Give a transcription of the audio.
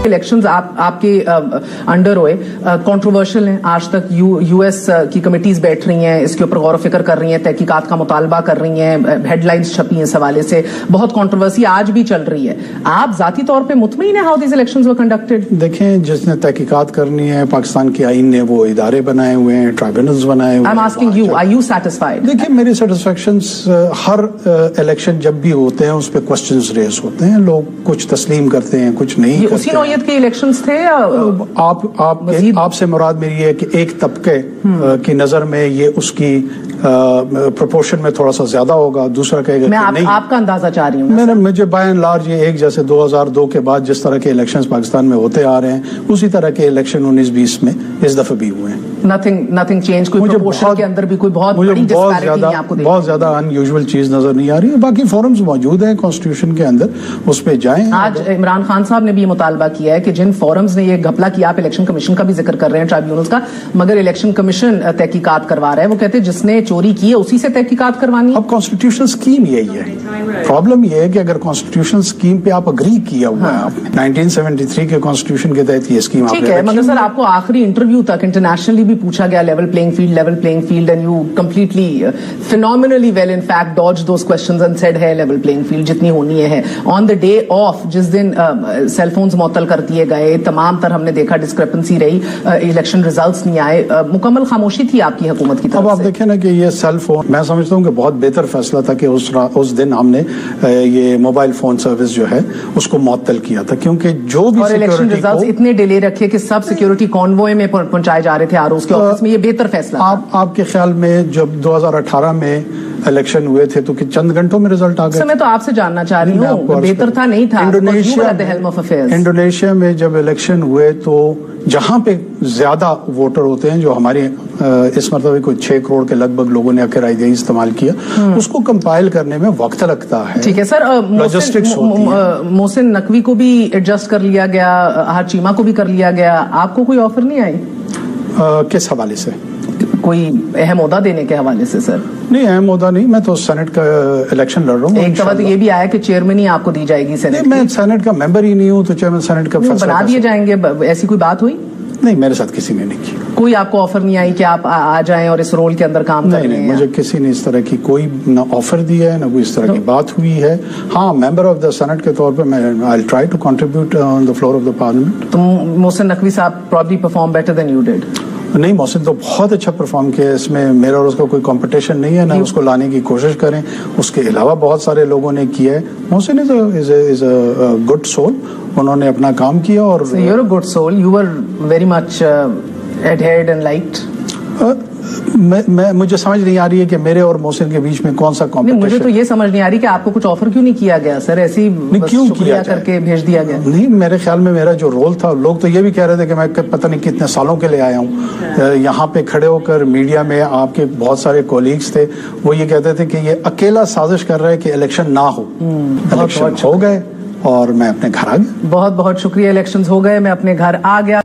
Elections آپ کے under ہوئے کنٹروورشل ہیں آج تک. یو ایس کی کمیٹیز بیٹھ رہی ہیں, اس کے اوپر غور و فکر کر رہی ہیں, تحقیقات کا مطالبہ کر رہی ہیں, ہیڈ لائنز چھپی ہیں اس حوالے سے, بہت کنٹروورسی آج بھی چل رہی ہے. آپ ذاتی طور پہ مطمئن ہیں how these elections were conducted? دیکھیں, جس نے تحقیقات کرنی ہے, پاکستان کے آئین نے وہ ادارے بنائے ہوئے ہیں, ٹرائبونلز بنائے ہوئے ہیں. I'm asking you, are you satisfied? دیکھیں, میری سیٹسفیکشنز ہر الیکشن جب بھی ہوتے ہیں اس پہ کوسچنز ریز ہوتے ہیں, لوگ کچھ تسلیم کرتے ہیں, کچھ نہیں کرتے. اسی نوعیت کے الیکشنز تھے یا آپ سے مراد میری ہے کہ ایک طبقے کی نظر میں یہ اس کی پروپورشن میں تھوڑا سا زیادہ ہوگا, دوسرا کہے گا کہ نہیں. میں آپ کا اندازہ چاہ رہی ہوں. مجھے بائی اینڈ لارج یہ ایک جیسے 2002 کے بعد جس طرح کے الیکشنز پاکستان میں ہوتے آ رہے ہیں اسی طرح کے الیکشن 19-20 میں اس دفعہ بھی ہوئے ہیں. nothing change, کوئی پروپورشن کے اندر بھی کوئی بہت بڑی ڈسپیرٹی نہیں آپ کو بہت زیادہ ان یوزول چیز نظر نہیں آ رہی ہے. باقی فورمز موجود ہیں کانسٹیٹیوشن کے اندر, اس پہ جائیں. آج عمران خان صاحب نے بھی یہ مطالبہ کیا ہے کہ جن فورمز نے یہ گھپلا کیا, آپ الیکشن کمیشن کا بھی ذکر کر رہے ہیں, ٹرائبیونلز کا, مگر الیکشن کمیشن تحقیقات کروا رہا ہے. وہ کہتے ہیں جس نے چوری کی ہے اسی سے تحقیقات کروانی ہے. اب کانسٹیٹیوشنل اسکیم یہی ہے. پرابلم یہ ہے کہ اگر کانسٹیٹیوشنل اسکیم پہ آپ اگری کیا ہوا ہے, آپ 1973 کے کانسٹیٹیوشن کے تحت یہ اسکیم ٹھیک ہے, مگر سر آپ کو آخری انٹرویو تک انٹرنیشنلی بھی پوچھا گیا level playing field and you completely phenomenally well in fact dodge those questions and said ہے لیول پلینگ فیلڈ جتنی ہونی ہے. آن دا ڈے آف جس دن سیل فونز معطل کر دیے گئے, تمام تر ہم نے دیکھا ڈسکرپنسی رہی, الیکشن ریزلٹس نہیں آئے, مکمل خاموشی تھی آپ کی حکومت کی طرف سے. اب آپ دیکھیں نا کہ یہ سیل فون, میں سمجھتا ہوں کہ بہت بہتر فیصلہ تھا کہ اس دن ہم نے یہ موبائل فون سروس جو ہے اس کو معطل کیا تھا, کیونکہ جو بھی الیکشن ریزلٹس اتنے ڈیلے رکھے کہ سب سیکورٹی کانوائے میں پہنچائے جا رہے تھے آر اوز کے آفس میں, یہ بہتر فیصلہ. آپ کے خیال میں جب 2018 میں الیکشن ہوئے تھے تو کہ چند گھنٹوں میں رزلٹ آ گئے؟ میں تو آپ سے جاننا چاہ رہی ہوں, بہتر تھا نہیں تھا؟ انڈونیشیا میں جب الیکشن ہوئے تو جہاں پہ زیادہ ووٹر ہوتے ہیں, جو ہمارے اس مرتبہ کوئی 6 کروڑ کے لگ بھگ لوگوں نے رائے دہی استعمال کیا, اس کو کمپائل کرنے میں وقت لگتا ہے. ٹھیک ہے سر, محسن نقوی کو بھی ایڈجسٹ کر لیا گیا, ہر چیمہ کو بھی کر لیا گیا, آپ کو کوئی آفر نہیں آئی کس حوالے سے؟ کوئی اہم عہدہ دینے کے حوالے سے؟ سر نہیں, اہم عہدہ نہیں, میں تو سینٹ کا الیکشن لڑ رہا ہوں. ایک دفعہ تو یہ بھی آیا کہ چیئرمین ہی آپ کو دی جائے گی سینٹ. میں سینٹ کا ممبر ہی نہیں ہوں تو چیئرمین سینٹ کا فیصلہ بنا دیے جائیں گے, ایسی کوئی بات ہوئی؟ نہیں, میرے ساتھ کسی نے نہیں کی. کوئی آپ کو آفر نہیں آئی کہ آپ آ جائیں اور اس رول کے اندر کام کریں؟ نہیں, مجھے کسی نے اس طرح کی کوئی نہ آفر دیا ہے, نہ کوئی اس طرح کی بات ہوئی ہے. ہاں, ممبر آف دا سینٹ کے طور پہ میں I try to contribute on the floor of the parliament. تو محسن نقوی صاحب probably perform better than you did. نہیں, محسن تو بہت اچھا پرفارم کیا, اس میں میرا اور اس کا کوئی کمپٹیشن نہیں ہے, نہ اس کو لانے کی کوشش کریں. اس کے علاوہ بہت سارے لوگوں نے کیا ہے. محسن از اے گڈ سول, انہوں نے اپنا کام کیا. اور you are a good soul, you are very much adored and liked. مجھے سمجھ نہیں آ رہی ہے کہ میرے اور محسن کے بیچ میں کون سا کمپٹیشن. مجھے تو یہ سمجھ نہیں آ رہی کہ آپ کو کچھ آفر کیوں نہیں کیا گیا سر, ایسی کیوں کیا کر کے بھیج دیا گیا؟ نہیں, میرے خیال میں میرا جو رول تھا, لوگ تو یہ بھی کہہ رہے تھے کہ میں پتہ نہیں کتنے سالوں کے لیے آیا ہوں یہاں پہ کھڑے ہو کر. میڈیا میں آپ کے بہت سارے کولیگز تھے, وہ یہ کہتے تھے کہ یہ اکیلا سازش کر رہا ہے کہ الیکشن نہ ہو. الیکشن ہو گئے اور میں اپنے گھر آ گیا. بہت بہت شکریہ. الیکشنز ہو گئے, میں اپنے گھر آ گیا.